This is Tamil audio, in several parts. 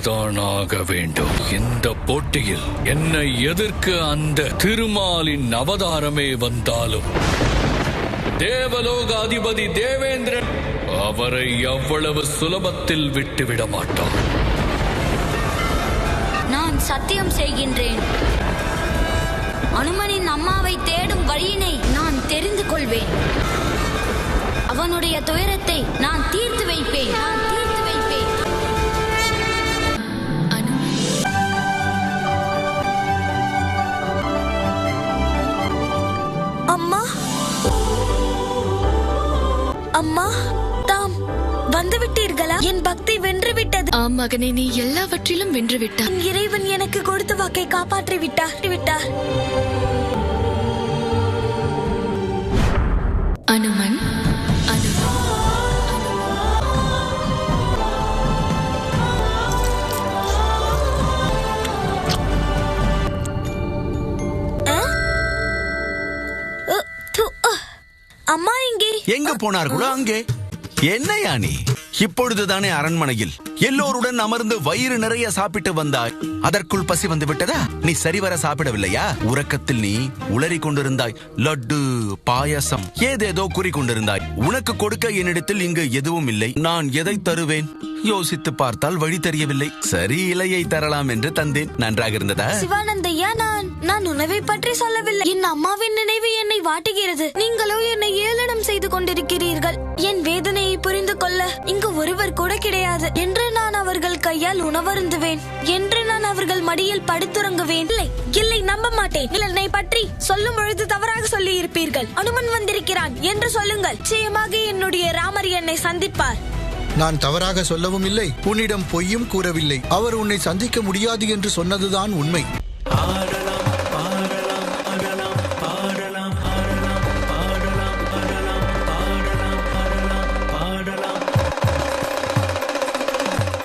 தோற்றுதான் ஆக வேண்டும். இந்த போட்டியில் என்னை எதிர்க்க அந்த திருமாலின் அவதாரமே வந்தாலும் தேவலோக அதிபதி தேவேந்திரன் அவரை எவ்வளவு சுலபத்தில் விட்டுவிட மாட்டான். நான் சத்தியம் செய்கின்றேன், அனுமனின் அம்மாவை தேடும் வழியினை நான் தெரிந்து கொள்வேன். அவனுடைய துயரத்தை நான் தீர்த்து வைப்பேன். அம்மா, அம்மா, தாம் வந்துவிட்டீர்களா? என் பக்தி வென்றுவிட்டது. ஆம் மகனே, நீ எல்லாவற்றிலும் வென்றுவிட்டாய். இறைவன் எனக்கு கொடுத்த வாக்கை காப்பாற்றி விட்டார். அனுமன், அம்மா எங்க போனார்களோ அங்கே. என்னையா நீ? இப்பொழுதுதானே அரண்மனையில் எல்லோருடன் அமர்ந்து வயிறு நிறைய சாப்பிட்டு வந்தாய். அதற்குள் பசி வந்து விட்டதா? நீ சரிவர சாப்பிடவில்லையா? உறக்கத்தில் நீ உளறி கொண்டிருந்தாய். லட்டு, பாயசம், ஏதேதோ கூறி கொண்டிருந்தாய். உனக்கு கொடுக்க என்னிடத்தில் இங்கு எதுவும் இல்லை. நான் எதை தருவேன்? யோசித்து பார்த்தால் வழி தெரியவில்லை. சரி, இலையை தரலாம் என்று தந்தேன். நன்றாக இருந்ததா? சிவானந்தையா, நான் உணவை பற்றி சொல்லவில்லை. என் அம்மாவின் நினைவு என்னை வாட்டுகிறது. நீங்களோ என்னை ஏளனம் செய்து கொண்டிருக்கிறீர்கள். என் வேதனையை புரிந்து கொள்ள இங்கு ஒருவர் கூட கிடையாது. என்று நான் அவர்கள் கையால் உணவருந்துவேன், என்று நான் அவர்கள் மடியில் படுத்துறங்குவேன். இல்லை, நம்ப மாட்டேன். என்னை பற்றி சொல்லும் பொழுது தவறாக சொல்லி இருப்பீர்கள். அனுமன் வந்திருக்கிறான் என்று சொல்லுங்கள். நிச்சயமாக என்னுடைய ராமர் என்னை சந்திப்பார். நான் தவறாக சொல்லவும் இல்லை, உன்னிடம் பொய்யும் கூறவில்லை. அவர் உன்னை சந்திக்க முடியாது என்று சொன்னதுதான் உண்மை.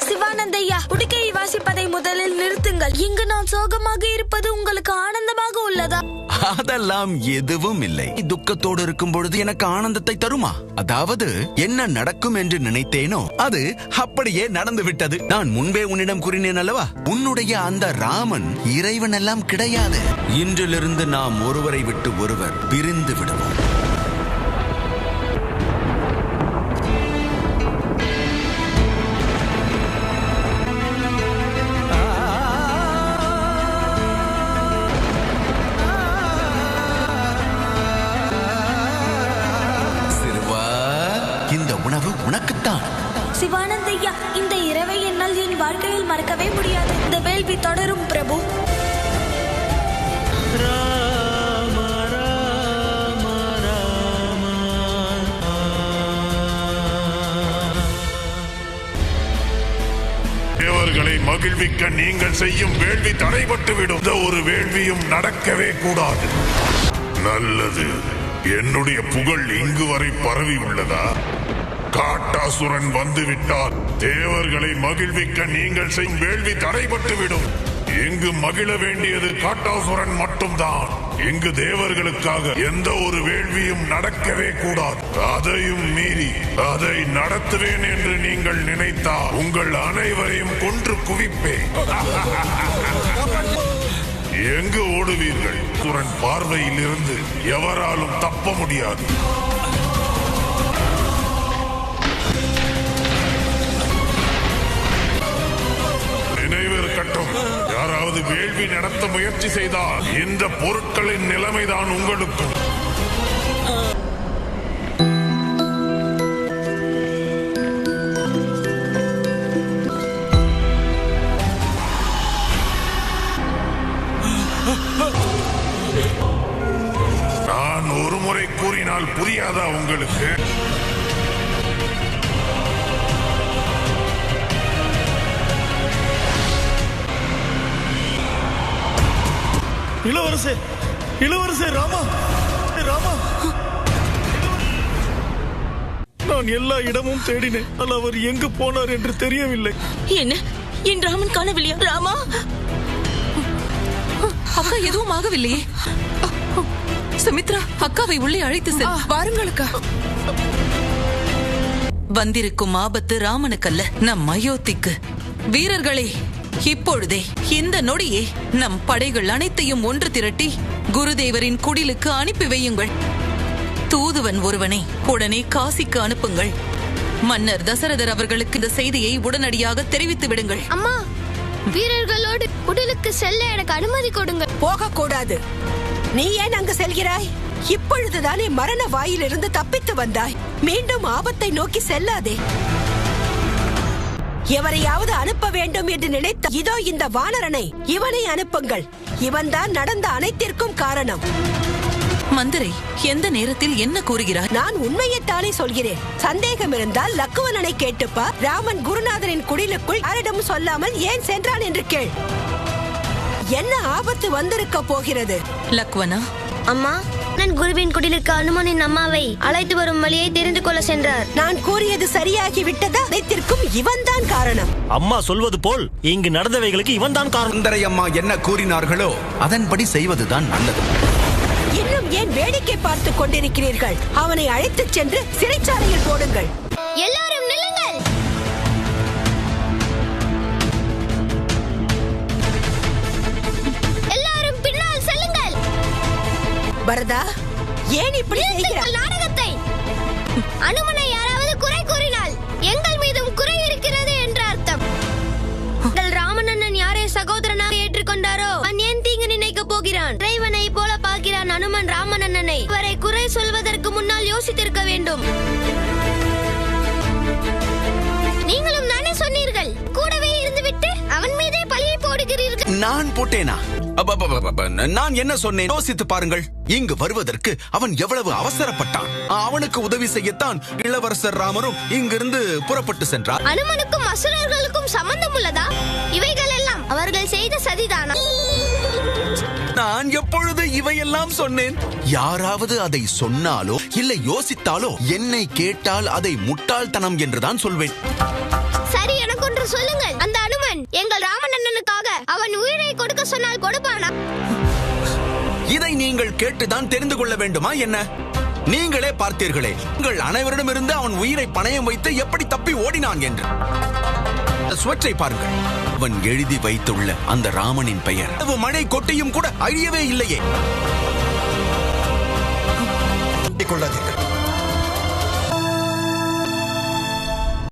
சிவானந்தையா, உடுக்கையை வாசிப்பதை முதலில் நிறுத்துங்கள். இங்கு நான் சோகமாக இருப்பது உங்களுக்கு ஆனந்தமாக உள்ளதா? அதெல்லாம் எதுவும் இல்லை. துக்கத்தோடு இருக்கும் பொழுது எனக்கு ஆனந்தத்தை தருமா? அதாவது என்ன நடக்கும் என்று நினைத்தேனோ அது அப்படியே நடந்து விட்டது. நான் முன்பே உன்னிடம் கூறினேன் அல்லவா, உன்னுடைய அந்த ராமன் இறைவன் எல்லாம் கிடையாது. இன்றிலிருந்து நாம் ஒருவரை விட்டு ஒருவர் பிரிந்து விடுவோம். இந்த உணவு உனக்குத்தான். சிவானந்தையா, இந்த இரவை என்னால் என் வாழ்க்கையில் மறக்கவே முடியாது. இந்த வேள்வி தொடரும் பிரபு. தேவர்களை மகிழ்விக்க நீங்கள் செய்யும் வேள்வி தடைபட்டுவிடும். இந்த ஒரு வேள்வியும் நடக்கவே கூடாது. நல்லது, என்னுடைய புகழ் இங்கு வரை பரவி உள்ளதா? காட்டாசுரன் வந்துவிட்டார். தேவர்களை மகிழ்விக்க நீங்கள் செய்யும் வேள்வி தடைபட்டுவிடும். இங்கு மகிழ வேண்டியது காட்டாசுரன் மட்டும்தான். இங்கு தேவர்களுக்காக எந்த ஒரு வேள்வியும் நடக்கவே கூடாது. அதையும் மீறி அதை நடத்துவேன் என்று நீங்கள் நினைத்தால் உங்கள் அனைவரையும் கொன்று குவிப்பேன். எங்கு ஓடுவீர்கள்? சுரன் பார்வையில் இருந்து எவராலும் தப்ப முடியாது. நினைவிருக்கட்டும், யாராவது வேள்வி நடத்த முயற்சி செய்தால் இந்த பொருட்களின் நிலைமைதான் உங்களுக்கும். நான் ஒரு முறை கூறினால் புரியாதா உங்களுக்கு? இளவரசே, இளவரசே, ராமா, ராமா, நான் எல்லா இடமும் தேடினேன். அவர் எங்கு போனார் என்று தெரியவில்லை. என்ன, என் ராமன் காணவில்லையா? ராமா, அக்கா எதுவும் ஆகவில்லையே. சுமித்ரா, அக்காவை உள்ளே அழைத்து செல். வாருங்கள் அக்கா. வந்திருக்கும் ஆபத்து ராமனுக்கல்ல, நம் அயோத்திக்கு. வீரர்களே, இப்பொழுதே இந்த நொடியே நம் படைகள் அனைத்தையும் ஒன்று திரட்டி குருதேவரின் குடிலுக்கு அனுப்பி வையுங்கள். தூதுவன் ஒருவனை உடனே காசிக்கு அனுப்புங்கள். மன்னர் தசரதர் அவர்களுக்கு இந்த செய்தியை உடனடியாக தெரிவித்து விடுங்கள். அம்மா, வீரர்களோடு குடிலுக்கு செல்ல எனக்கு அனுமதி கொடுங்க. போகக்கூடாது. நீ ஏன் அங்கு செல்கிறாய்? இப்பொழுதுதானே மரண வாயிலிருந்து தப்பித்து வந்தாய். மீண்டும் ஆபத்தை நோக்கி செல்லாதே. எவரையாவது அனுப்ப வேண்டும் என்று நினைத்த இதோ இந்த வானரனை, இவனை அனுப்புங்கள். இவன்தான் நடந்த அனைத்திற்கும் காரணம். மந்திரி, எந்த நேரத்தில் என்ன கூறுகிறார்? நான் உண்மையைத்தானே சொல்கிறேன். சந்தேகம் இருந்தால் லக்குவனனை கேட்டுப்பா. ராமன் குருநாதரின் குடிலுக்குள் யாரிடமும் சொல்லாமல் ஏன் சென்றான் என்று கேள். என்ன ஆபத்து வந்திருக்க போகிறது? லக்வனா, அம்மா, நான் குருவின் குடிலுக்கு அனுமனின் அம்மாவை அழைத்து வரும் வழியை தெரிந்து கொள்ள சென்றார். நான் கூறியது சரியாகி விட்டதா? அனைத்திற்கும் இவன்தான் காரணம். அம்மா சொல்வது போல் இங்கு நடந்தவைகளுக்கு இவன்தான் காரணம். சுந்தரை அம்மா என்ன கூறினார்களோ அதன்படி செய்வதுதான் நல்லது. இன்னும் ஏன் வேடிக்கை பார்த்து கொண்டிருக்கிறீர்கள்? அவனை அழைத்துச் சென்று சிறைச்சாலையில் போடுங்கள். எல்லாரும் நில்லுங்கள். எல்லாரும் பின்னால் செல்லுங்கள். பரதா, ஏன் இப்படி செய்கிறாய்? நாடகத்தை அனுமனை யாராவது குறை கூறினால் எங்கள் மீதும் குறை இருக்கிறது என்ற அர்த்தம். ராமனண்ணன் யாரை சகோதரனாக ஏற்றுக்கொண்டாரோ அவன் ஏன் தீங்கு நினைக்க போகிறான்? இறைவனை போல பார்க்கிறான் அனுமன் ராமனண்ணனை. அவரை குறை சொல்வதற்கு முன்னால் யோசித்திருக்க வேண்டும். நீங்களும் தானே சொன்னீர்கள், கூடவே இருந்துவிட்டு அவன் மீதே பழியை போடுகிறீர்கள். நான் போட்டேனா? நான் என்ன சொன்னேன்? யோசித்து பாருங்கள். இங்கு வருவதற்கு அவன் எவ்வளவு அவசரப்பட்டான். அவனுக்கு உதவி செய்யத்தான் இளவரசர் ராமரும் இங்கிருந்து புறப்பட்டு சென்றார். அனுமனுக்கும் அசுரர்களுக்கும் சம்பந்தம் உள்ளதா? இவைகள் எல்லாம் அவர்கள் செய்த சதிதானா? நான் எப்பொழுது இவையெல்லாம் சொன்னேன்? யாராவது அதை சொன்னாலோ இல்லை யோசித்தாலோ என்னை கேட்டால் அதை முட்டாள்தனம் என்றுதான் சொல்வேன். சரி, எனக்கு ஒன்று சொல்லுங்கள். அந்த அனுமன் எங்கள் ராமனண்ணனுக்காக அவன் உயிரை கொடுக்க சொன்னால் கொடுப்பானா? இதை நீங்கள் கேட்டுதான் தெரிந்து கொள்ள வேண்டுமா என்ன? நீங்களே பார்த்தீர்களே, உங்கள் அனைவரிடமிருந்து அவன் உயிரை பணயம் வைத்து எப்படி தப்பி ஓடினான் என்று. சுவற்றை பாருங்கள். அவன் எழுதி வைத்துள்ள அந்த ராமனின் பெயர் மழை கொட்டியும் கூட அழியவே இல்லையே. கொள்ளாதீர்கள்.